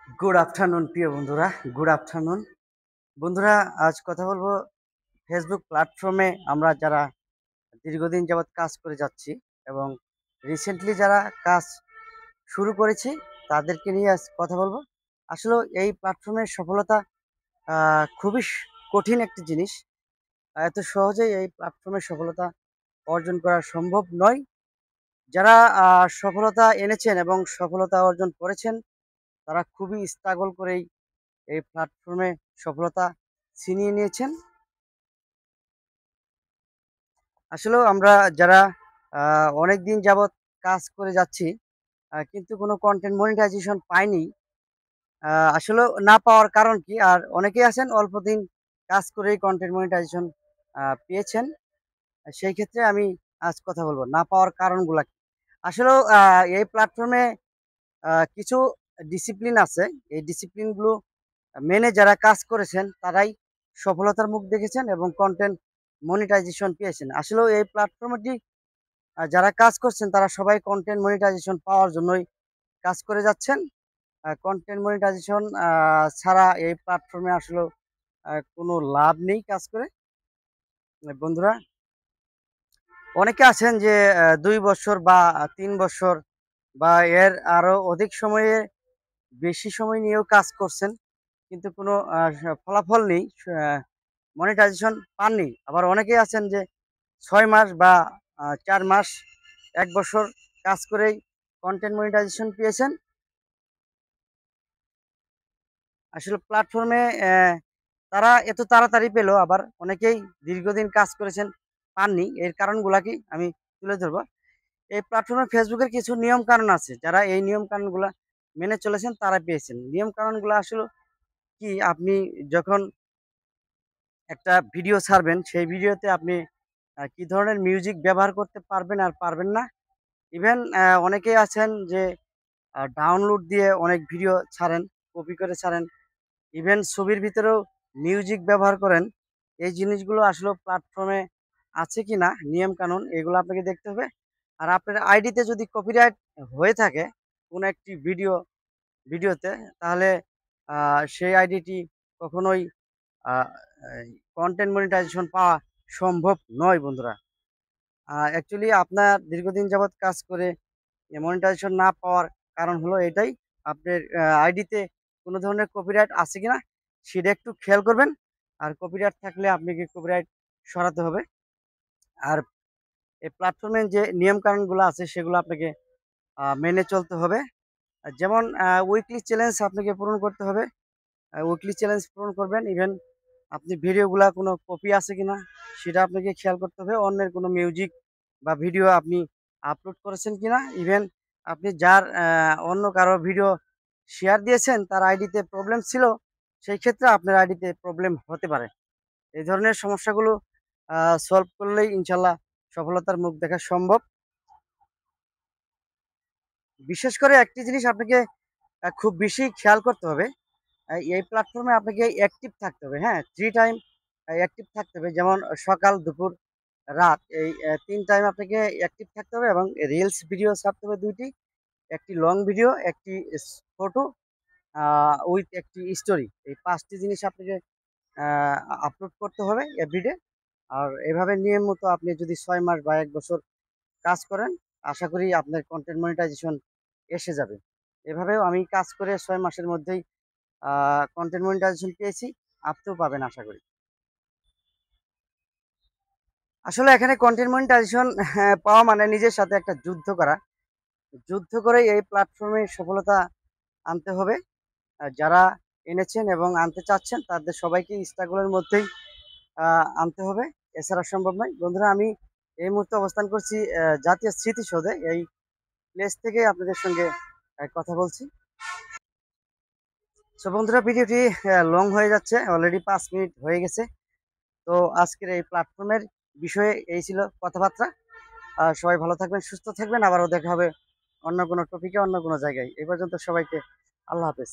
Good afternoon প্রিয় বন্ধুরা। Good afternoon বন্ধুরা। আজ কথা বলবো ফেসবুক প্ল্যাটফর্মে আমরা যারা দীর্ঘদিন যাবৎ কাজ করে যাচ্ছি এবং রিসেন্টলি যারা কাজ শুরু করেছি তাদেরকে নিয়ে আজ কথা বলবো। আসলে এই প্ল্যাটফর্মের সফলতা খুবই কঠিন একটি জিনিস। এত সহজেই এই প্ল্যাটফর্মের সফলতা অর্জন করা সম্ভব নয়। যারা সফলতা এনেছেন এবং সফলতা অর্জন করেছেন তারা খুবই স্ট্রাগল করেই এই প্ল্যাটফর্মে সফলতা ছিনিয়ে নিয়েছেন। আসলেও আমরা যারা অনেকদিন যাবৎ কাজ করে যাচ্ছি কিন্তু কোনো কনটেন্ট মনিটাইজেশন পাইনি। আসলেও না পাওয়ার কারণ কি? আর অনেকেই আছেন অল্প দিন কাজ করেই কনটেন্ট মনিটাইজেশন পেয়েছেন। সেই ক্ষেত্রে আমি আজ কথা বলব না পাওয়ার কারণগুলা কি? আসলেও এই প্ল্যাটফর্মে কিছু ডিসিপ্লিন আছে। এই ডিসিপ্লিনগুলো মেনে যারা কাজ করেছেন তারাই সফলতার মুখ দেখেছেন এবং কনটেন্ট মনিটাইজেশন পেয়েছেন। আসলেও এই প্ল্যাটফর্মটি যারা কাজ করছেন তারা সবাই কনটেন্ট মনিটাইজেশন পাওয়ার জন্যই কাজ করে যাচ্ছেন। কনটেন্ট মনিটাইজেশন ছাড়া এই প্ল্যাটফর্মে আসলেও কোনো লাভ নেই কাজ করে। বন্ধুরা, অনেকে আছেন যে ২ বছর বা ৩ বছর বা এর আরো অধিক সময়ে বেশি সময় নিয়েও কাজ করছেন। কিন্তু কোনো ফলাফল নেই। মনিটাইজেশন পাননি। আবার অনেকেই আছেন যে ৬ মাস বা ৪ মাস, ১ বছর কাজ করেই কনটেন্ট মনিটাইজেশন পেয়েছেন। আসলে প্ল্যাটফর্মে তারা এত তাড়াতাড়ি পেল, আবার অনেকেই দীর্ঘদিন কাজ করেছেন, পাননি। এর কারণগুলা কি আমি তুলে ধরব। এই প্ল্যাটফর্মে ফেসবুকের কিছু নিয়ম কানুন আছে। যারা এই নিয়ম কানুনগুলা মেনে চলেছেন তারা পেয়েছেন। নিয়ম কানুনগুলা আসলে কি? আপনি যখন একটা ভিডিও ছাড়বেন, সেই ভিডিওতে আপনি কি ধরনের মিউজিক ব্যবহার করতে পারবেন আর পারবেন না। ইভেন অনেকেই আছেন যে ডাউনলোড দিয়ে অনেক ভিডিও ছাড়েন, কপি করে ছাড়েন। ইভেন ছবির ভিতরেও মিউজিক ব্যবহার করেন। এই জিনিসগুলো আসলে প্ল্যাটফর্মে আছে কিনা নিয়ম-কানুন এগুলো আপনাকে দেখতে হবে। আর আপনার আইডিতে যদি কপিরাইট হয়ে থাকে কোনো একটি ভিডিওতে, তাহলে সেই আইডিটি কখনোই আ এই কনটেন্ট মনিটাইজেশন পাওয়া সম্ভব নয় বন্ধুরা। অ্যাকচুয়ালি আপনার দীর্ঘদিন যাবৎ কাজ করে মনিটাইজেশন না পাওয়ার কারণ হলো এটাই। আপনার আইডিতে কোনো ধরনের কপিরাইট আছে কিনা সেটা একটু খেয়াল করবেন। আর কপিরাইট থাকলে আপনাকে কপিরাইট সরাতে হবে। আর এই প্ল্যাটফর্মের যে নিয়ম-কানুনগুলো আছে সেগুলো আপনাকে মেনে চলতে হবে। যেমন উইকলি চ্যালেঞ্জ আপনাকে পূরণ করতে হবে। উইকলি চ্যালেঞ্জ পূরণ করবেন। ইভেন আপনি ভিডিওগুলা কোনো কপি আছে কিনা সেটা আপনাকে খেয়াল করতে হবে। অন্যের কোনো মিউজিক বা ভিডিও আপনি আপলোড করেছেন কিনা। ইভেন আপনি যার অন্য কারো ভিডিও শেয়ার দিয়েছেন তার আইডিতে প্রবলেম ছিল, সেই ক্ষেত্রে আপনার আইডিতে প্রবলেম হতে পারে। এই ধরনের সমস্যাগুলো সলভ করলেই ইনশাল্লাহ সফলতার মুখ দেখা সম্ভব। বিশেষ করে একটি জিনিস আপনাকে খুব বেশি খেয়াল করতে হবে। এই প্ল্যাটফর্মে আপনাকে অ্যাক্টিভ থাকতে হবে, হ্যাঁ? ৩ টাইম অ্যাক্টিভ থাকতে হবে। যেমন সকাল, দুপুর, রাত এই ৩ টাইম আপনাকে অ্যাক্টিভ থাকতে হবে এবং রিলস ভিডিও ছাড়তে হবে ২ টি। একটি লং ভিডিও, একটি ফটো উইথ একটি স্টোরি। এই ৫ টি জিনিস আপনাকে আ আপলোড করতে হবে এভরিডে। আর এভাবে নিয়মিত আপনি যদি ৬ মাস বা ১ বছর কাজ করেন, আশা করি আপনার কনটেন্ট মনিটাইজেশন এসে যাবে। এভাবেও আমি কাজ করে ৬ মাসের মধ্যেই আ কনটেন্ট মনিটাইজেশন পেয়েছি। আপনিও পাবেন আশা করি। আসলে এখানে কনটেন্ট মনিটাইজেশন পাওয়া মানে নিজের সাথে একটা যুদ্ধ করা। যুদ্ধ করে এই প্ল্যাটফর্মে সফলতা আনতে হবে। যারা এনেছেন এবং আনতে চাচ্ছেন তাদের সবাইকে struggle এর মধ্যেই আ আনতে হবে। এছাড়া সম্ভব নয়। বন্ধুরা, আমি এই মুহূর্তে অবস্থান করছি জাতীয় স্মৃতিসৌধে। এই প্লেস থেকেই আপনাদের সঙ্গে কথা বলছি। সো বন্ধুরা, ভিডিওটি লং হয়ে যাচ্ছে। অলরেডি ৫ মিনিট হয়ে গেছে। তো আজকের এই প্ল্যাটফর্মের বিষয়ে এই ছিল কথাবার্তা। সবাই ভালো থাকবেন, সুস্থ থাকবেন। আবারও দেখা হবে অন্য কোনো টপিকে, অন্য কোনো জায়গায়। এই পর্যন্ত সবাইকে আল্লাহ হাফেজ।